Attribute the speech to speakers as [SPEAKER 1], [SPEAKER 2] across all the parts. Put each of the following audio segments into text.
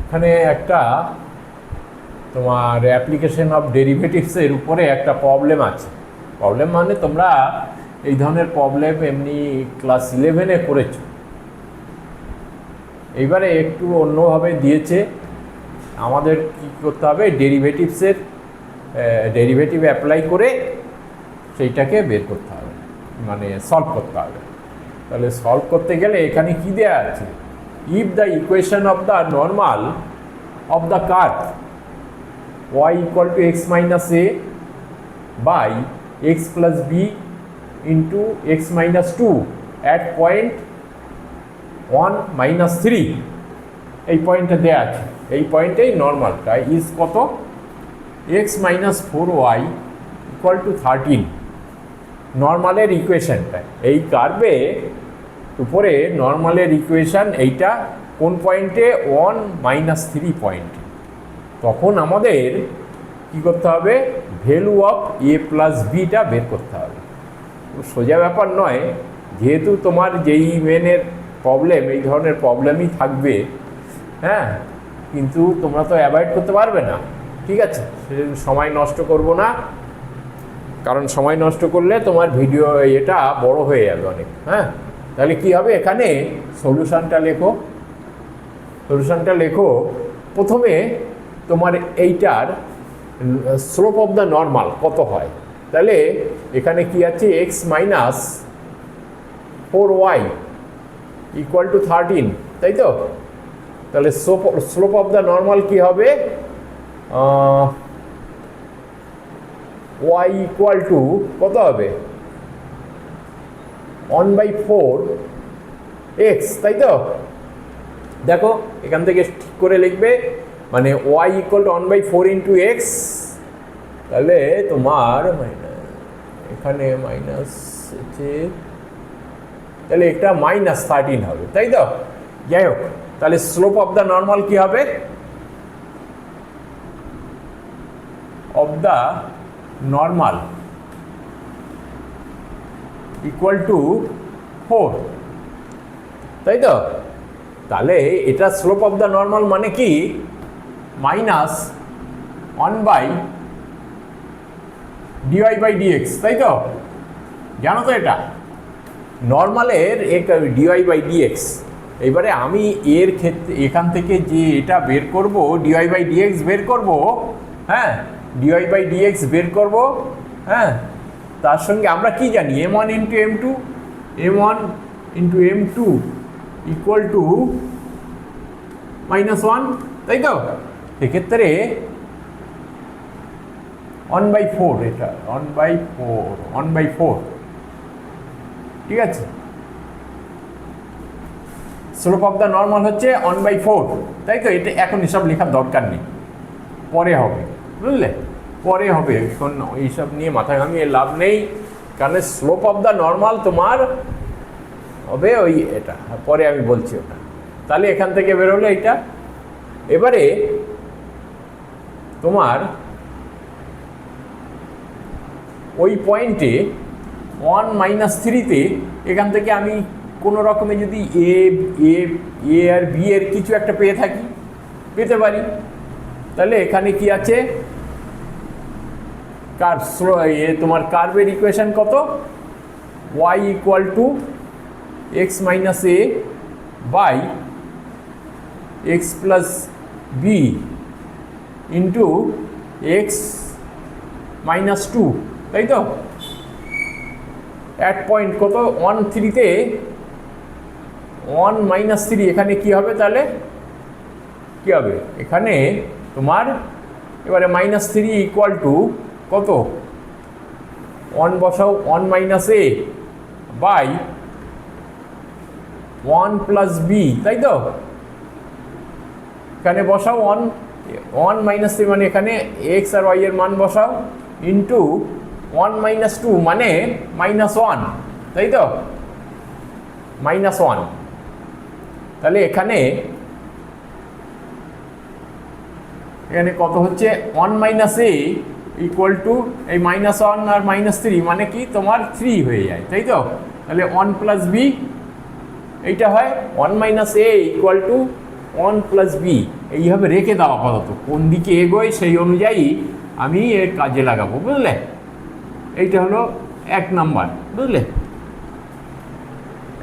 [SPEAKER 1] এখানে একটা তোমার অ্যাপ্লিকেশন অফ ডেরিভেটিভসের উপরে একটা প্রবলেম আছে। প্রবলেম মানে তোমরা এই ধরনের প্রবলেম এমনি ক্লাস 11-এ করেছো, এইবারে একটু অন্যভাবে দিয়েছে। আমাদের কী করতে হবে, ডেরিভেটিভ অ্যাপ্লাই করে সেইটাকে বের করতে হবে, মানে সলভ করতে হবে। তাহলে সলভ করতে গেলে এখানে কি দেওয়া আছে, if the equation of the normal of the curve y equal to x minus a by x plus b into x minus 2 at point 1 minus 3, এই পয়েন্টটা দেওয়া আছে। এই পয়েন্টেই নর্মালটা ইজ কত, x minus 4y equal to 13, নর্মালের ইকুয়েশনটা। এই কার্ভে উপরে নর্মালের equation এইটা কোন পয়েন্টে, 1 minus 3 পয়েন্টে। তখন আমাদের কি করতে হবে, value of a plus beta বের করতে হবে। সোজা ব্যাপার নয়, যেহেতু তোমার যেই মেনের প্রবলেম এই ধরনের প্রবলেমই থাকবে, হ্যাঁ, কিন্তু তোমরা তো অ্যাভয়েড করতে পারবে না, ঠিক আছে। সময় নষ্ট করব না, কারণ সময় নষ্ট করলে তোমার ভিডিও এটা বড় হয়ে যাবে অনেক। হ্যাঁ, তাহলে কি হবে, এখানে সলিউশনটা লেখো। প্রথমে তোমার এইটার স্লোপ অফ দ্য নর্মাল কত হয়, তাহলে এখানে কি আছে, x minus 4y equal to 13, তাই তো। তাহলে স্লোপ অফ দ্য নর্মাল কি হবে, y ইকুয়াল টু কত হবে, 1/4x, তাই তো। দেখো এখান থেকে ঠিক করে লিখবে, মানে y equal two 1/4 into x, তাহলে তোমার এখানে মাইনাস আছে, তাহলে এটা মাইনাস 13 হবে, তাই তো। যাই হোক, তাহলে স্লোপ অফ দ্য নর্মাল কি হবে, of the normal equal to 4, তাই তো। তাহলে এটা স্লোপ অফ দ্য নর্মাল মানে কি, মাইনাস 1/dy/dx, তাই তো। জানো তো এটা নর্মালের dy/dx। এবারে আমি এর ক্ষেত্রে এখান থেকে যে এটা বের করব, dy/dx বের করব, হ্যাঁ, dy/dx বের করব, হ্যাঁ। তার সঙ্গে আমরা কি জানি, m1 into m2 equal to -1, তাই তো। সেক্ষেত্রে 1/4, এটা 1/4, ঠিক আছে। স্লোপ অফ দ্য নর্মাল হচ্ছে 1/4, তাই তো। এটা এখন এসব লেখার দরকার নেই, পরে হবে, বুঝলে, পরে হবে। এখন এইসব নিয়ে মাথায় ঘামিয়ে লাভ নেই, কারণ স্লোপ অফ দ্য নর্মাল তোমার হবে ওই এটা, পরে আমি বলছি ওটা। তাহলে এখান থেকে বেরোলে এইটা। এবারে তোমার ওই পয়েন্টে 1 - 3-তে এখান থেকে আমি কোনো রকমে যদি এ আর বি এর কিছু একটা পেতে পারি, তাহলে এখানে কি আছে, তোমার কার্ভের ইকুয়েশন কত, y equal to x minus a by x plus B into x minus 2, তাই তো। অ্যাট পয়েন্ট কত, 1, 3-তে 1 - 3, এখানে কি হবে, তাহলে কি হবে, এখানে তোমার এবারে -3 ইকুয়াল টু কত, 1 বসাও, 1 minus a by 1 plus B, তাই তো। এখানে বসাও 1 - 3 মানে এখানে x আর y এর মান বসাও, ইন্টু 1 - 2 মানে -1, তাই তো, -1। তাহলে এখানে কত হচ্ছে, 1 - a ইকুয়াল টু এই -1 আর -3 মানে কি তোমার 3 হয়ে যায়, তাই তো। তাহলে 1 প্লাস বি এইটা হয়, 1 - a equal to one plus b এইভাবে রেখে দাও আপাতত, কোন দিকে এগোয় সেই অনুযায়ী আমি এর কাজে লাগাবো, বুঝলে? এইটা হলো 1 নাম্বার, বুঝলে?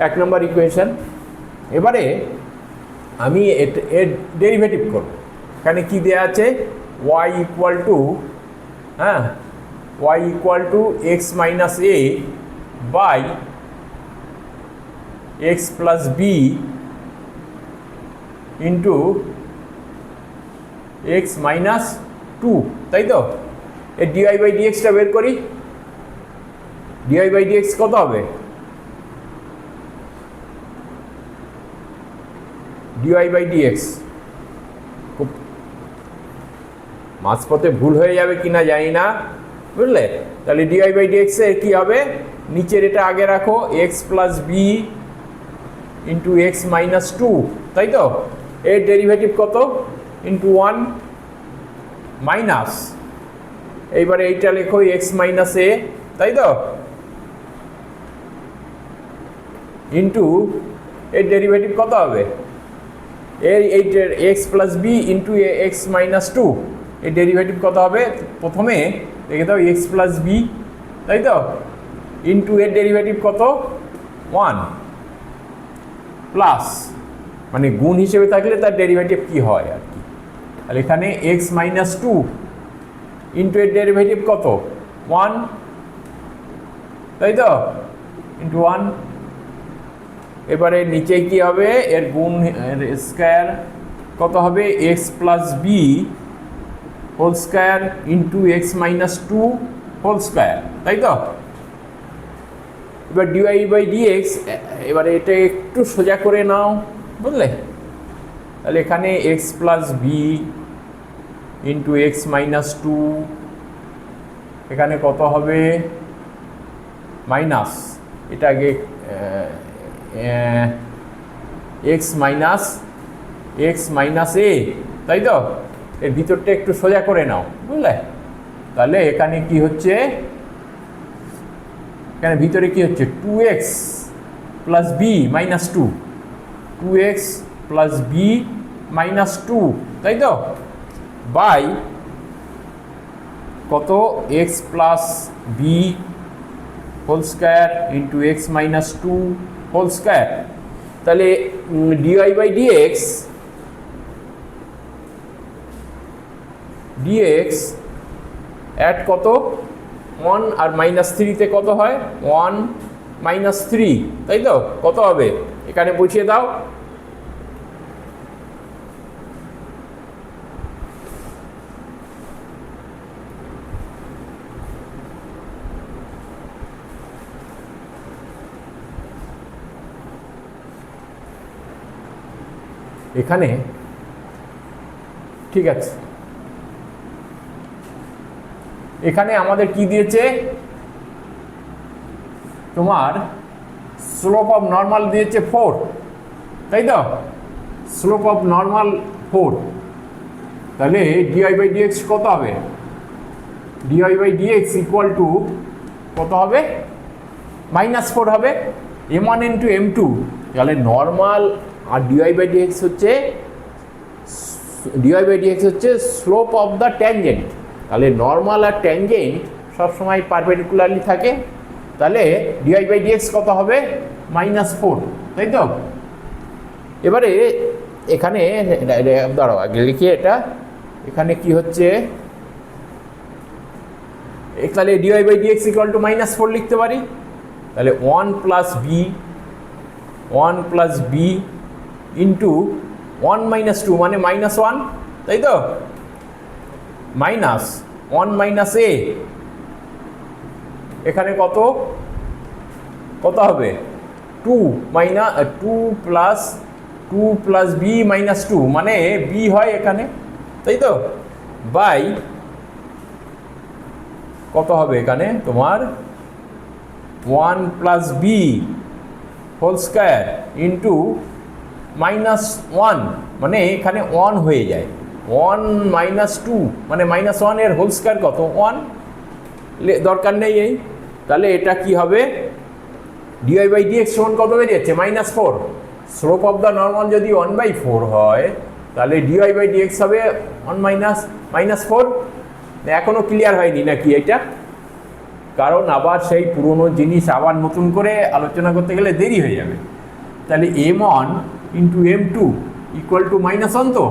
[SPEAKER 1] 1 নাম্বার ইকুয়েশন। এবারে আমি এর ডেরিভেটিভ করব। এখানে কি দেওয়া আছে? y equal to y equal to x minus a by x plus B into x minus two, তাই তো? এর ডিআই বাই ডিএক্সটা বের করি। ডিআই বাই ডিএক্স কত হবে? ডিআই বাই ডিএক্স খুব মাঝপথে ভুল হয়ে যাবে কিনা জানি না, বুঝলে? তাহলে ডিআই বাই ডিএক্স এর কি হবে? নিচের এটা আগে রাখো, x plus B into x minus two, তাই তো? এর ডেরিভেটিভ কত? ইন্টু 1 মাইনাস, এইবারে এইটা লেখো এক্স মাইনাস এ, তাই তো? ইন্টু এর ডেরিভেটিভ কত হবে? এইটার x plus B into x minus two, এর ডেরিভেটিভ কত হবে? প্রথমে দেখে দাও এক্স প্লাস বি, তাই তো? ইন্টু এর ডেরিভেটিভ কত? 1 প্লাস, মানে গুণ হিসেবে থাকলে তার ডেরিভেটিভ কি হয় আর কি। আর এখানে এক্স মাইনাস টু ইন্টু এর ডেরিভেটিভ কত? 1, তাই তো? ইন্টু 1। এবারে নিচে কি হবে? এর গুণ স্কয়ার কত হবে? X plus b whole square into x minus two whole square, তাই তো? এবার ডিওয়াই বাই ডিএক্স, এবারে এটা একটু সোজা করে নাও, বুঝলে? তাহলে এখানে x plus B into x minus two, এখানে কত হবে? মাইনাস, এটা আগে এক্স মাইনাস এ, তাই তো? এর ভিতরটা একটু সোজা করে নাও, বুঝলে? তাহলে এখানে কি হচ্ছে? এখানে ভিতরে কি হচ্ছে? 2x plus b minus two, 2x plus b minus two, তাই তো? বাই কত? X plus b whole square into x minus two whole square. তাহলে ডিওয়াই বাই ডিএক্স অ্যাট কত? 1 আর মাইনাস 3-তে কত হয়? 1 মাইনাস 3, তাই তো? কত হবে? এখানে বুঝিয়ে দাও। এখানে ঠিক আছে, এখানে আমাদের কি দিয়েছে? তোমার স্লোপ অফ নর্মাল দিয়েছে 4, তাই তো? স্লোপ অফ নর্মাল 4, তাহলে ডিআই বাই ডিএক্স কত হবে? Dy by dx equal to কত হবে? -4 হবে, m1 ইন্টু m2। তাহলে নর্মাল আর ডিআই বাই ডিএক্স হচ্ছে স্লোপ অফ দ্য ট্যানজেন্ট। তাহলে নর্মাল আর ট্যানজেন্ট সবসময় পারপেন্ডিকুলারলি থাকে, তাহলে ডিআই বাই ডিএক্স কত হবে? -4, তাই তো? এবারে এখানে দাঁড়াও আগে লিখি এটা, এখানে কি হচ্ছে? তাহলে dy by dx equal to -4 লিখতে পারি। তাহলে 1 plus B into 1 minus two মানে -1, তাই তো? মাইনাস 1 মাইনাস এ, এখানে কত হবে? 2 প্লাস বি মাইনাস টু মানে বি হয় এখানে, তাই তো? বাই কত হবে এখানে তোমার? 1 plus b whole square into -1 মানে এখানে 1 হয়ে যায়, 1 মাইনাস টু মানে -1 এর হোল স্কয়ার কত? 1, দরকার নেই এই। তাহলে এটা কি হবে? ডিআই বাই ডিএক্স সমান কত বেরিয়েছে? -4। স্লোপ অফ দ্য নর্মাল যদি 1/4 হয় তাহলে dy/dx হবে 1 -4। এখনো ক্লিয়ার হয়নি নাকি এটা? কারণ আবার সেই পুরনো জিনিস আবার নতুন করে আলোচনা করতে গেলে দেরি হয়ে যাবে। তাহলে m1 × m2 = -1 তো।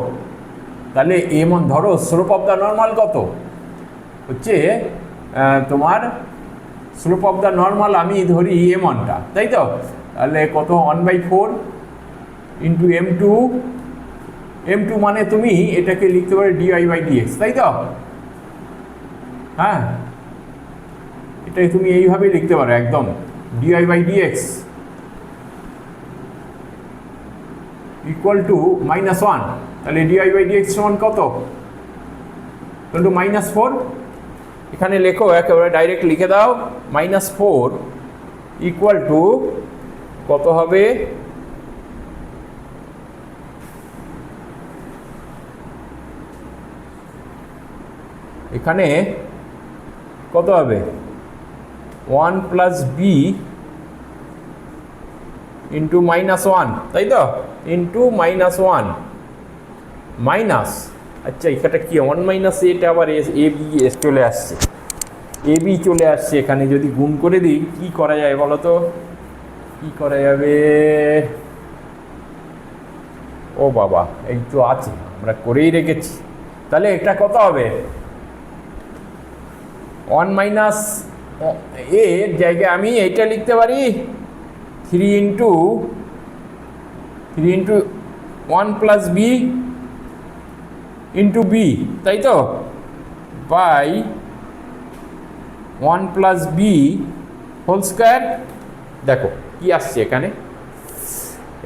[SPEAKER 1] তাহলে m1 ধরো স্লোপ অফ দ্য নর্মাল কত হচ্ছে তোমার স্লোপ অফ দ্য নর্মাল আমি ধরি m1টা, তাই তো? তাহলে কত 1/4 × m2 মানে তুমি এটাকে লিখতে পারো dy/dx, তাই তো? হ্যাঁ, এটাই তুমি এইভাবে লিখতে পারো একদম dy/dx = -1। তাহলে dy/dx সমান কত? -4। এখানে লেখো, একেবারে ডাইরেক্ট লিখে দাও, -4 = কত হবে? এখানে কত হবে? 1 + b × -1, তাই তো? × -1 আচ্ছা, এখানটা কি 1 - এটা আবার ab চলে আসছে, ab চলে আসছে এখানে। যদি গুণ করে দিই কি করা যায় বলো তো? কি করা যাবে? ও বাবা, এই তো আছে, আমরা করেই রেখেছি। তাহলে এটা কত হবে? 1 - এর জায়গায় আমি এইটা লিখতে পারি 3 × 1 + b × b, তাই তো? By 1 + b whole square. দেখো কি আসছে এখানে,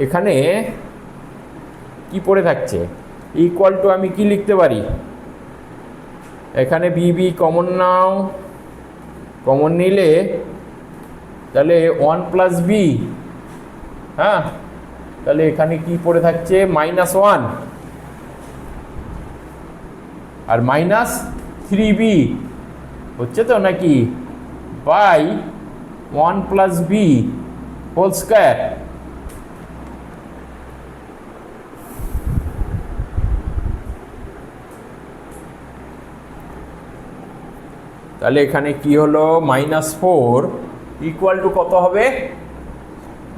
[SPEAKER 1] এখানে কি পড়ে থাকছে? ইকুয়াল টু আমি কি লিখতে পারি? এখানে বি কমন নাও, কমন নিলে তাহলে 1 + b, হ্যাঁ, তাহলে এখানে কি পড়ে থাকছে? -1 আর -3b হচ্ছে তো নাকি? By 1 + b whole square. তাহলে এখানে কি হলো? -4 = কত হবে?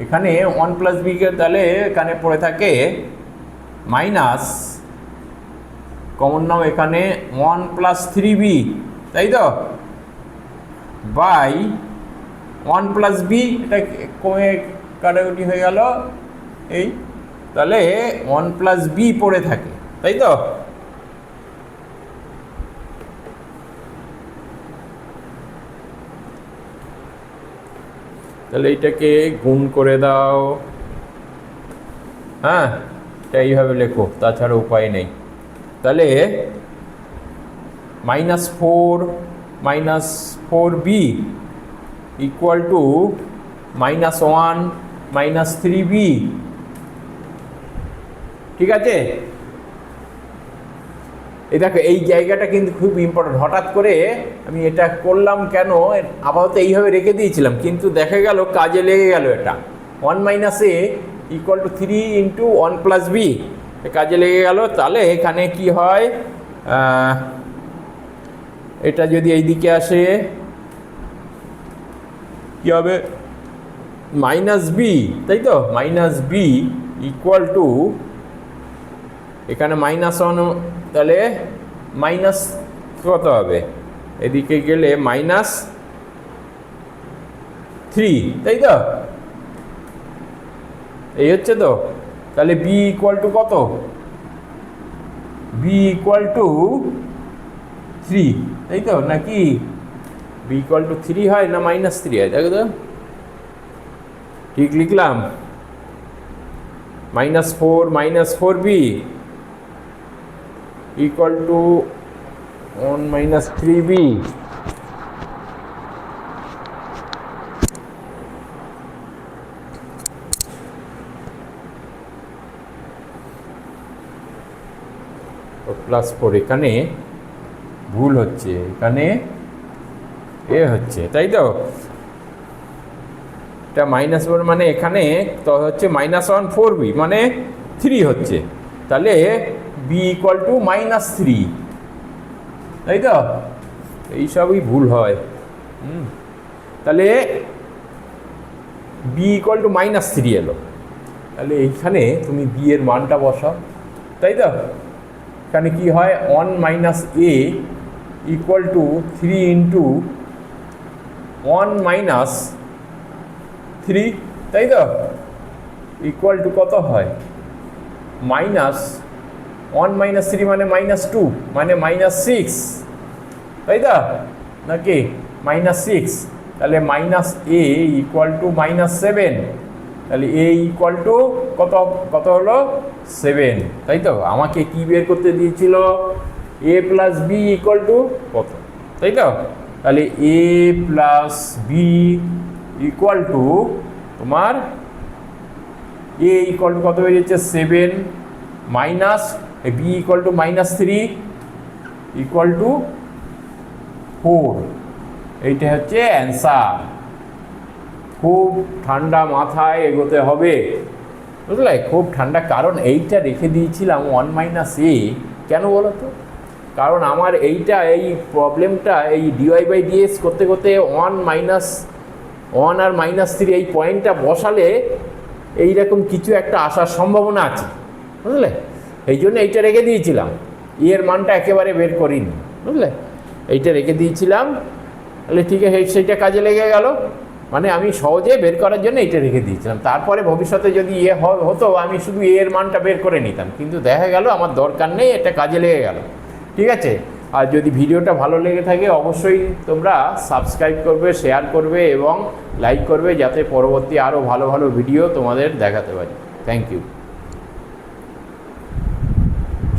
[SPEAKER 1] এখানে 1 + b কে তাহলে এখানে পড়ে থাকে মাইনাস, কমন নাও এখানে 1 + 3b, তাই তো? বাই 1 + b, এটা কমে কাটাকুটি হয়ে গেল এই, তাহলে 1 + b পড়ে থাকে, তাই তো? তাহলে এইটাকে গুণ করে দাও, হ্যাঁ, এটা এইভাবে লেখো, তাছাড়া উপায় নেই। তাহলে -4 - 4b = -1 - 3b, ঠিক আছে? এই দেখো, এই জায়গাটা কিন্তু খুব ইম্পর্টেন্ট। হঠাৎ করে আমি এটা করলাম কেন? আপাতত এইভাবে রেখে দিয়েছিলাম, কিন্তু দেখা গেল কাজে লেগে গেল। এটা 1 - a = 3 × 1 + b কাজে লেগে গেল। তাহলে এখানে কি হয়? এটা যদি এই দিকে আসে কি হবে? -b, তাই তো? -b = এখানে -1, তাহলে মাইনাস কত হবে? এদিকে গেলে -3, তাই তো? এই হচ্ছে তো। তাহলে b = কত? b = 3, তাই তো নাকি? b = 3 হয় না -3 হয়? দেখো তো, ঠিক লিখলাম? -4 - 4b = 1 - 3b। +4, এখানে ভুল হচ্ছে, এখানে এ হচ্ছে, তাই তো? এটা -4 মানে এখানে তো হচ্ছে -1 4b মানে 3 হচ্ছে, তাহলে b ইকুয়াল টু -3, তাই তো? এইসবই ভুল হয়। তাহলে b ইকুয়াল টু -3 এলো, তাহলে এইখানে তুমি b এর মানটা বসাও, তাই তো? এখানে কি হয় 1 - a ইকুয়াল টু 3 ইন্টু 1 - 3, তাই তো? ইকুয়াল টু কত হয় -1 - 3 মানে -2 মানে -6, তাই তো? নাকি -6, তাহলে -a ইকুয়াল টু -7, তাহলে a ইকুয়াল টু কত কত হলো 7, তাই তো? আমাকে কি বের করতে দিয়েছিল a plus b equal to কত, তাই তো? তাহলে a plus b equal to তোমার a ইকুয়াল টু কত হয়ে যাচ্ছে 7 minus b equal to -3 equal to 4, এইটা হচ্ছে অ্যান্সার। খুব ঠান্ডা মাথায় এগোতে হবে, বুঝলে? খুব ঠান্ডা, কারণ এইটা রেখে দিয়েছিলাম 1 - a, কেন বলো তো? কারণ আমার এইটা এই প্রবলেমটা এই dy/dx করতে করতে 1 আর -3 এই পয়েন্টটা বসালে এইরকম কিছু একটা আসার সম্ভাবনা আছে, বুঝলে? এই জন্য এইটা রেখে দিয়েছিলাম, এর মানটা একেবারে বের করিনি, বুঝলে? এইটা রেখে দিয়েছিলাম, তাহলে ঠিক আছে, সেইটা কাজে লেগে গেল। মানে আমি সহজে বের করার জন্য এইটা রেখে দিয়েছিলাম, তারপরে ভবিষ্যতে যদি হতো আমি শুধু এর মানটা বের করে নিতাম, কিন্তু দেখা গেল আমার দরকার নেই, এটা কাজে লেগে গেল। ঠিক আছে? আর যদি ভিডিওটা ভালো লেগে থাকে অবশ্যই তোমরা সাবস্ক্রাইব করবে, শেয়ার করবে এবং লাইক করবে, যাতে পরবর্তী আরও ভালো ভালো ভিডিও তোমাদের দেখাতে পারি। Thank you.